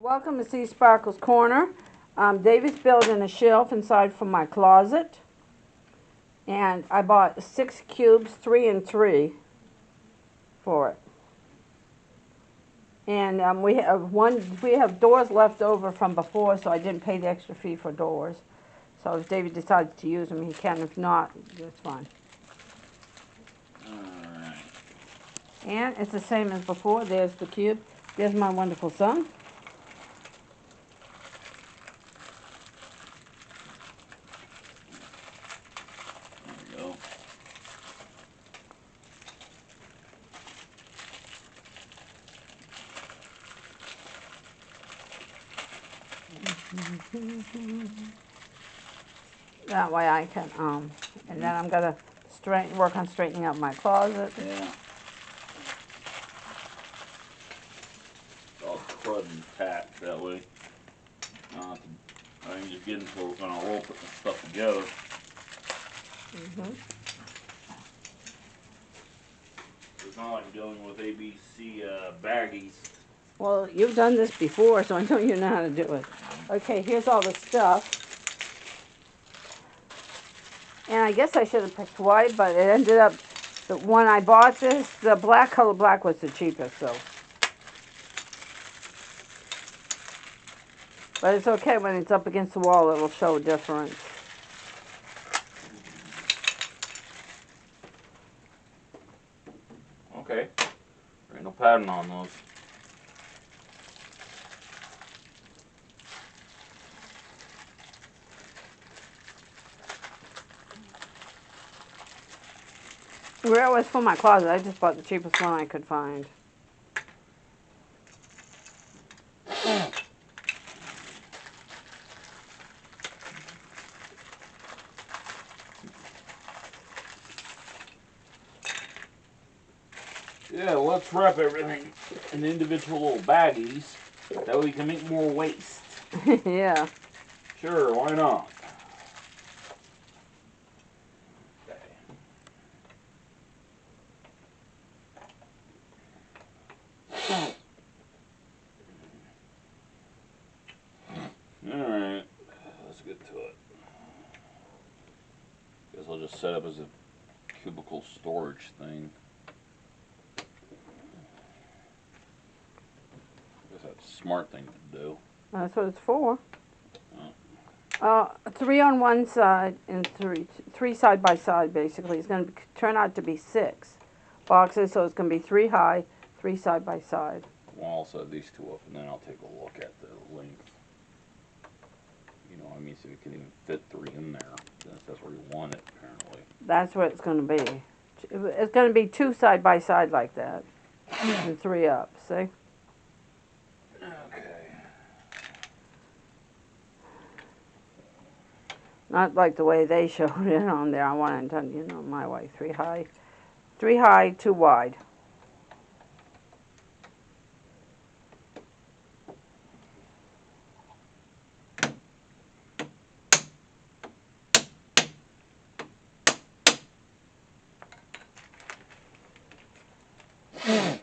Welcome to Seasparkles Corner. David's building a shelf inside for my closet. And I bought 6 cubes, 3 and 3 for it. And we have doors left over from before, so I didn't pay the extra fee for doors. So if David decides to use them, he can. If not, that's fine. Alright. And it's the same as before. There's the cube. There's my wonderful son. There we go. That way I can, and then I'm gonna work on straightening up my closet. Yeah. All crud and tack that way. I can just get into when I roll putting stuff together. It's not like dealing with ABC baggies. Well, you've done this before, so I know you know how to do it. Okay, here's all the stuff. And I guess I should have picked white, but it ended up, when I bought this, the color black was the cheapest, so. But it's okay, when it's up against the wall, it'll show a difference. Okay. There ain't no pattern on those. Where it was for my closet, I just bought the cheapest one I could find. Yeah, let's wrap everything in individual little baggies. That way we can make more waste. Yeah. Sure, why not? Alright, let's get to it. Guess I'll just set up as a cubicle storage thing. Guess that's a smart thing to do. That's what it's for. 3 on one side and three side by side, basically. It's going to turn out to be 6 boxes, so it's going to be 3 high, 3 side by side. I'll set these 2 up and then I'll take a look at the length. You know, I mean, so we can even fit 3 in there. That's where you want it, apparently. That's what it's going to be. It's going to be 2 side by side like that, and 3 up. See? Okay. Not like the way they showed it on there. I want it done, you know, my way. 3 high, 2 wide. Yeah,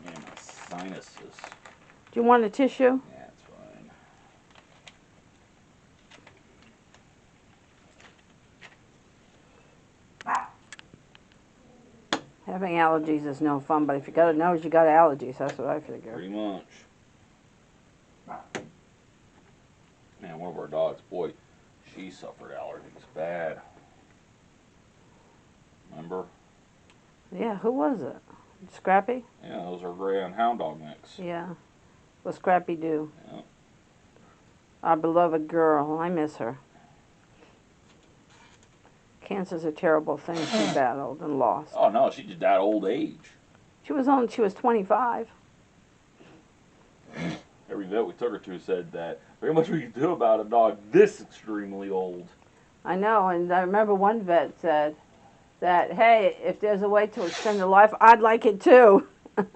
my sinuses. Do you want a tissue? Yeah, it's fine. Having allergies is no fun, but if you got a nose, you got allergies. That's what I figure. Pretty much. Man, one of our dogs, boy, she suffered allergies bad. Remember? Yeah, who was it? Scrappy? Yeah, those are gray and hound dog mix. Yeah. What Scrappy do? Yeah. Our beloved girl. I miss her. Cancer's a terrible thing she battled and lost. Oh no, she just died old age. She was 25. Every vet we took her to said that very much we could do about a dog this extremely old. I know, and I remember one vet said that, hey, if there's a way to extend the life, I'd like it too. There.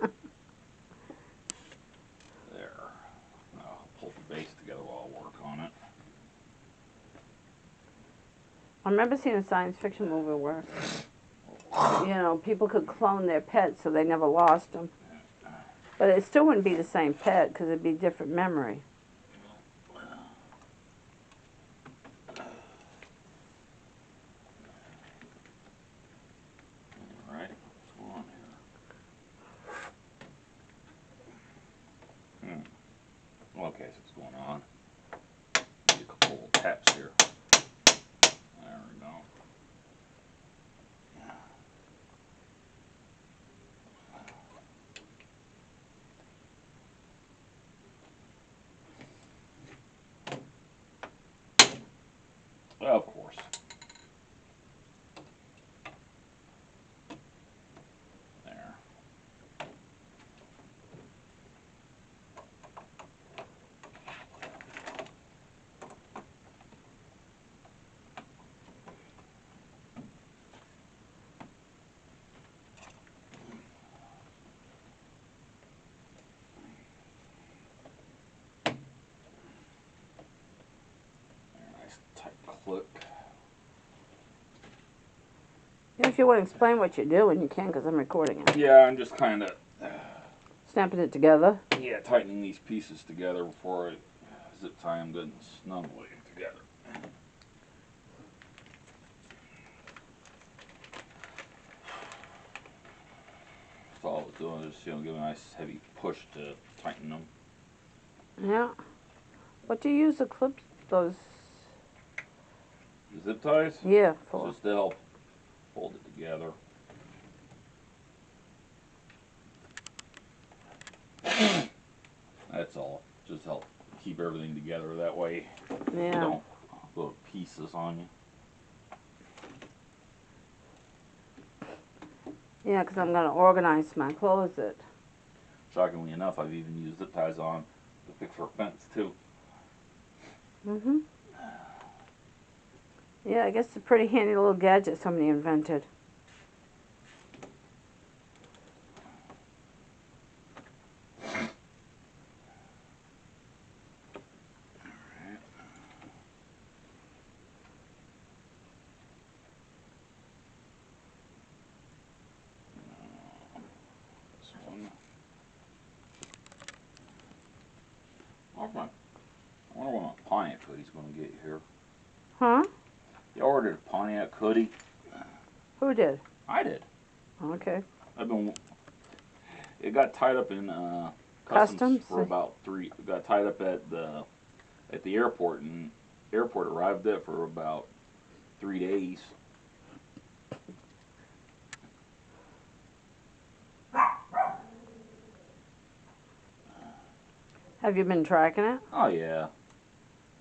I'll pull the base together while I work on it. I remember seeing a science fiction movie where, you know, people could clone their pets so they never lost them. But it still wouldn't be the same pet because it'd be different memory. Alright, what's going on here? Okay, so what's going on? Maybe a couple little taps here. There we go. Well, of course. There. Nice tight clip. If you want to explain what you're doing, you can because I'm recording it. Yeah, I'm just kind of Snapping it together. yeah, tightening these pieces together before I zip tie them good and snugly together. That's all I was doing, just give a nice heavy push to tighten them. Yeah. What do you use the clips, those? The zip ties? Yeah, for. Just to help hold it together. That's all. Just help keep everything together. That way you Yeah. don't put pieces on you. Yeah, because I'm going to organize my closet. Shockingly enough, I've even used zip ties on to fix our fence too. Mhm. Yeah, I guess it's a pretty handy little gadget somebody invented. This one. I wonder what a Pontiac hoodie's going to get here. Huh? You ordered a Pontiac hoodie? Who did? I did. Okay. It got tied up in customs for about it got tied up at the airport, and airport arrived it for about 3 days. Have you been tracking it? Oh yeah.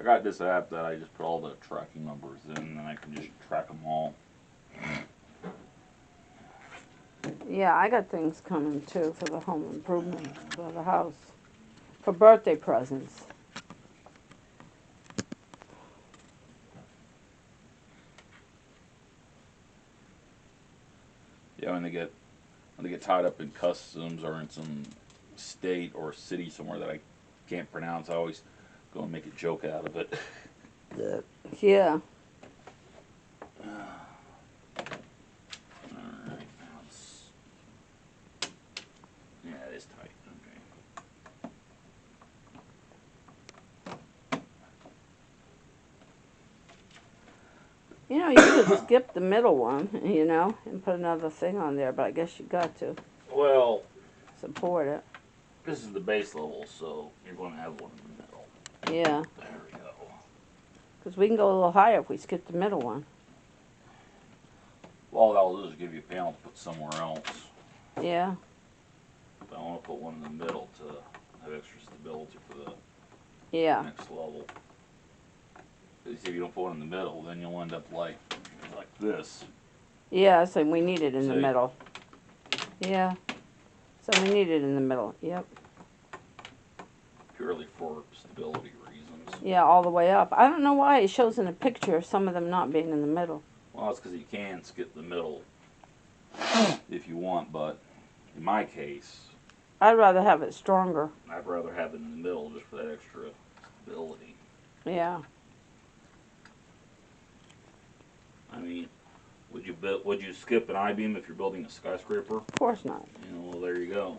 I got this app that I just put all the tracking numbers in, and I can just track them all. Yeah, I got things coming too for the home improvement for the house. For birthday presents. Yeah, when they get tied up in customs or in some state or city somewhere that I can't pronounce, I always go and make a joke out of it. Yeah. Alright, now it's... Yeah, it is tight. Okay. You know, you could skip the middle one, and put another thing on there, but I guess you got to Well, support it. this is the base level, so you're going to have one in the middle. Yeah. There we go. Because we can go a little higher if we skip the middle one. All that'll do is give you a panel to put somewhere else. Yeah. But I want to put one in the middle to have extra stability for the Yeah. next level. Because if you don't put one in the middle, then you'll end up like this. Yeah, so we need it in the See? middle. Yeah. So we need it in the middle. Yep. Purely for stability reasons. Yeah, all the way up. I don't know why it shows in a picture of some of them not being in the middle. Well, it's because you can skip the middle if you want, but in my case, I'd rather have it stronger. I'd rather have it in the middle just for that extra stability. Yeah. I mean, would you skip an I-beam if you're building a skyscraper? Of course not. Well, there you go.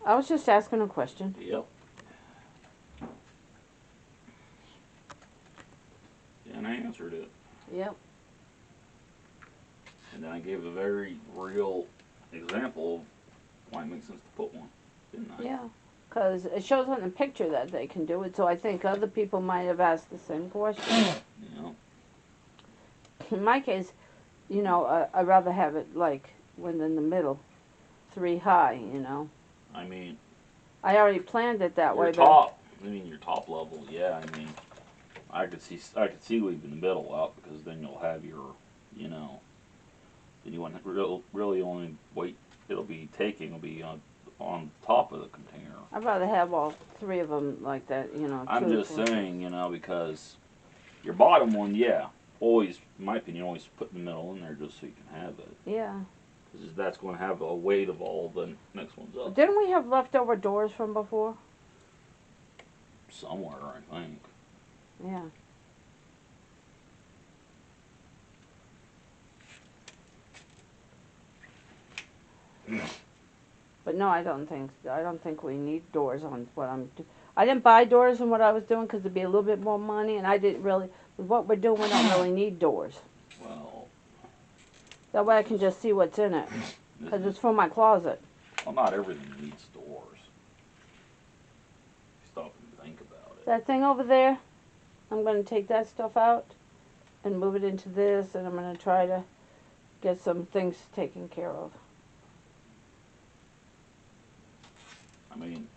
I was just asking a question. Yep. And I answered it. Yep. And then I gave a very real example of why it makes sense to put one, didn't I? Yeah. Because it shows on the picture that they can do it, so I think other people might have asked the same question. Yeah. In my case, you know, I'd rather have it like when in the middle, 3 high, you know. I mean, I already planned it that way. your top, your top level, yeah, I mean, I could see leaving the middle out because then you'll have your, you know, then you want really only weight it'll be taking will be on top of the container. I'd rather have all 3 of them like that, you know. I'm just saying, you know, because your bottom one, yeah, always, in my opinion, always put the middle in there just so you can have it. Yeah. Because that's going to have a weight of all the next ones up. Didn't we have leftover doors from before? Somewhere, I think. Yeah. But no, I don't think we need doors on what I'm doing. I didn't buy doors in what I was doing because it'd be a little bit more money, and I didn't really. With what we're doing, we don't really need doors. Well. That way I can just see what's in it, because it's for my closet. Well, not everything needs doors. Stop and think about it. That thing over there, I'm going to take that stuff out and move it into this, and I'm going to try to get some things taken care of. I mean,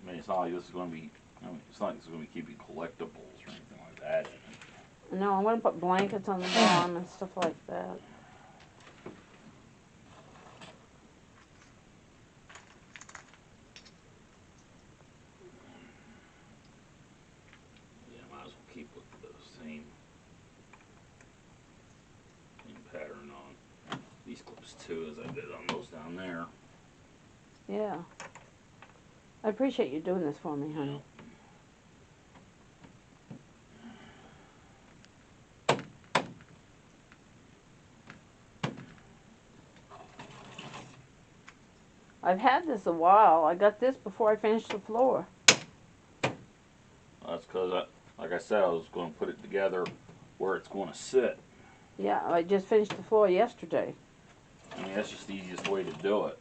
it's not like this is going to be. It's not like this is going to be keeping collectibles or anything like that in it. No, I'm going to put blankets on the bottom and stuff like that. Yeah, might as well keep with the same pattern on these clips too as I did on those down there. Yeah. I appreciate you doing this for me, honey. I've had this a while. I got this before I finished the floor. That's because, like I said, I was going to put it together where it's going to sit. Yeah, I just finished the floor yesterday. I mean, that's just the easiest way to do it.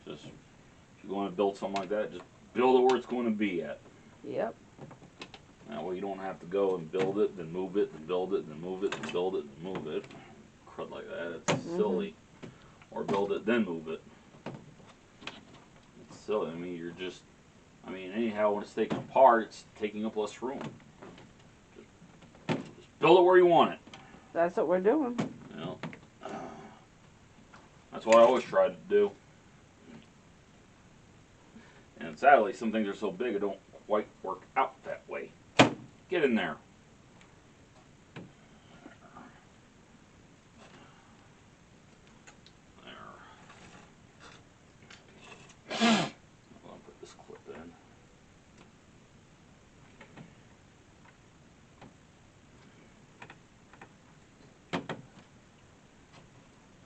Just, if you want to build something like that, just build it where it's going to be at. Yep. That way you don't have to go and build it, then move it, then build it, then move it, then build it, then move it. Crud like that, it's silly. Or build it, then move it. It's silly. I mean, you're just, anyhow, when it's taken apart, it's taking up less room. Just build it where you want it. That's what we're doing. You know, that's what I always try to do. And sadly, some things are so big it don't quite work out that way. Get in there. There. I'm going to put this clip in.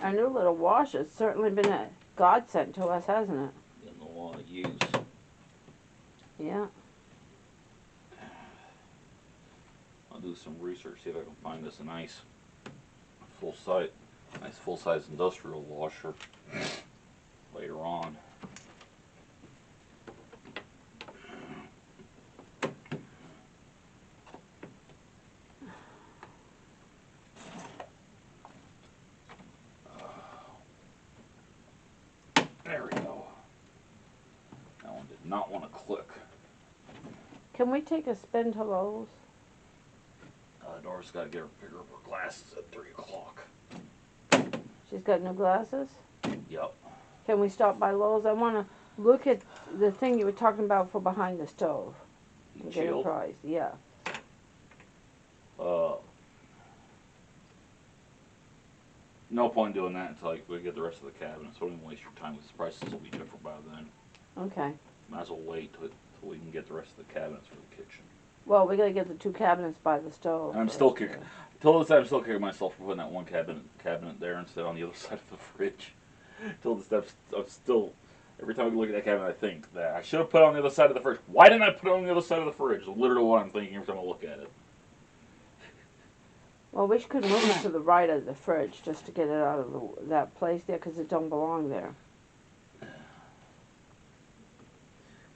Our new little wash has certainly been a godsend to us, hasn't it? Getting a lot of use. Yeah. I'll do some research, see if I can find us a nice full-size industrial washer later on. There we go. That one did not want to click. Can we take a spin to Lowe's? Dora's got to get her pick up her glasses at 3 o'clock. She's got new glasses? Yep. Can we stop by Lowe's? I want to look at the thing you were talking about for behind the stove. And get a price, yeah. No point doing that until we get the rest of the cabinet, so we don't waste your time because the prices will be different by then. Okay. Might as well wait till we can get the rest of the cabinets for the kitchen. Well, we got to get the 2 cabinets by the stove. And I'm still kicking. Till this time, I'm still kicking myself for putting that one cabinet there instead on the other side of the fridge. Till this time, I'm still. Every time I look at that cabinet, I think that I should have put it on the other side of the fridge. Why didn't I put it on the other side of the fridge? Literally what I'm thinking every time I look at it. Well, we could move it to the right of the fridge just to get it out of that place there because it don't belong there.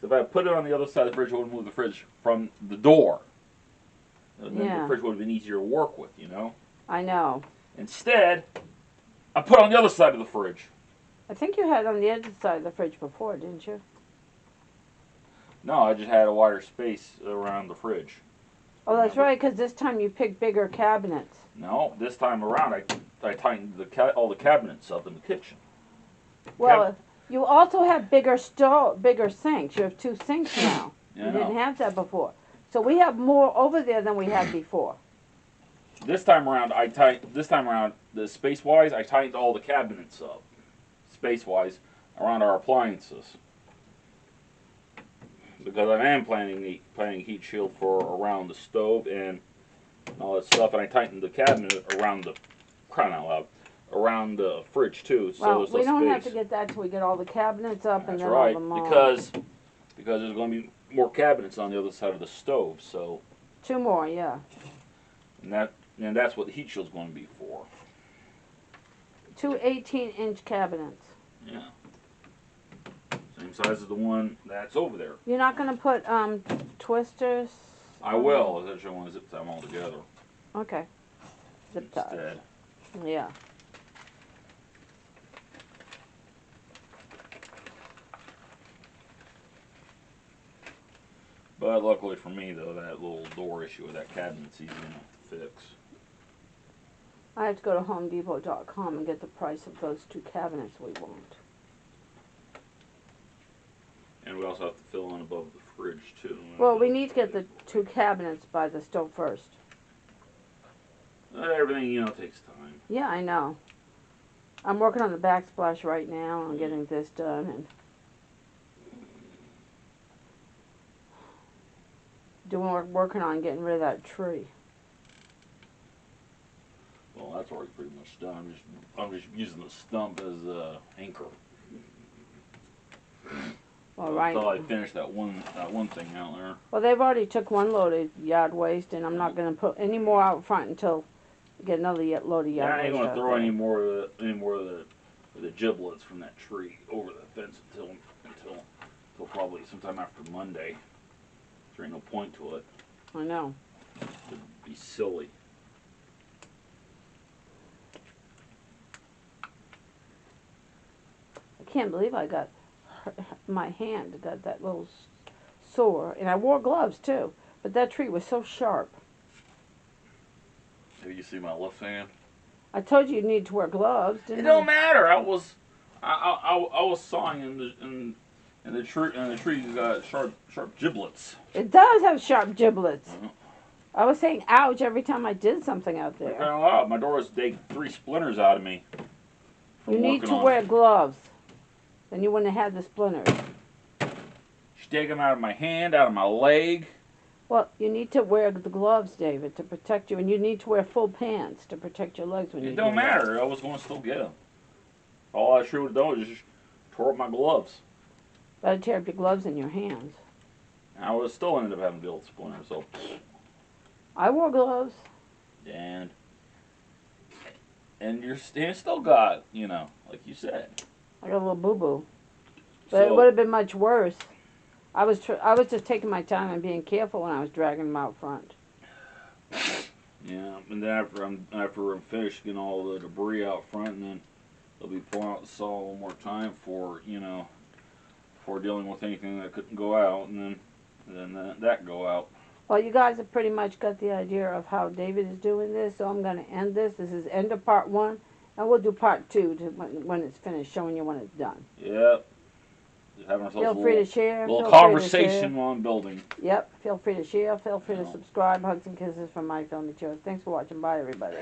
So if I put it on the other side of the fridge, I would move the fridge from the door. And then the fridge would have been easier to work with, you know? I know. Instead, I put it on the other side of the fridge. I think you had it on the other side of the fridge before, didn't you? No, I just had a wider space around the fridge. Oh, that's right, because this time you picked bigger cabinets. No, this time around I tightened all the cabinets up in the kitchen. Well, you also have bigger sinks. You have 2 sinks now. Yeah, you didn't have that before. So we have more over there than we had before. This time around, the space-wise, I tightened all the cabinets up, space-wise, around our appliances. Because I am planning heat shield for around the stove and all that stuff, and I tightened the cabinet around the fridge too. So well, there's we less don't space. have to get that till we get all the cabinets up. That's And then right, all the more. because there's going to be more cabinets on the other side of the stove. So 2 more, yeah. and that's what the heat shield's going to be for. 2 18-inch cabinets. Yeah. Same size as the one that's over there. You're not going to put twisters? I will. I just want to zip tie them all together. Okay. Zip ties. Instead. Yeah. But luckily for me, though, that little door issue with that cabinet's easy enough to fix. I have to go to HomeDepot.com and get the price of those 2 cabinets we want. And we also have to fill in above the fridge, too. Well, we need to get the 2 cabinets by the stove first. Everything, takes time. Yeah, I know. I'm working on the backsplash right now. I'm getting this done and working on getting rid of that tree. Well, that's already pretty much done. I'm just using the stump as a anchor. Well, right. Until I finish that one thing out there. Well, they've already took 1 load of yard waste, and I'm not going to put any more out front until we get another load of yard waste. I ain't going to throw any more of the giblets from that tree over the fence until probably sometime after Monday. There ain't no point to it. I know. It'd be silly. I can't believe my hand got that little sore, and I wore gloves too. But that tree was so sharp. Have you seen my left hand? I told you need to wear gloves, didn't I? It don't matter. I was sawing and the tree got sharp giblets. It does have sharp giblets. Uh-huh. I was saying ouch every time I did something out there. My door has taken 3 splinters out of me. You need to wear gloves. Then you wouldn't have had the splinters. She's taking them out of my hand, out of my leg. Well, you need to wear the gloves, David, to protect you, and you need to wear full pants to protect your legs when you do that. It don't matter. I was going to still get them. All I sure would have done was just tore up my gloves. Better tear up your gloves in your hands. I would still ended up having to deal with splinters. So, I wore gloves. and you still got, like you said. I got a little boo-boo. But it would have been much worse. I was just taking my time and being careful when I was dragging them out front. Yeah, and then after I'm finished getting all the debris out front, and then they'll be pulling out the saw one more time for dealing with anything that couldn't go out, and then that go out. Well, you guys have pretty much got the idea of how David is doing this, so I'm going to end this. This is end of part 1, and we'll do part 2 when it's finished, showing you when it's done. Yep. Just having ourselves Feel free to share. little conversation on building. Yep. Feel free to share. Feel free to subscribe. Hugs and kisses from my filmy chair. Thanks for watching. Bye, everybody.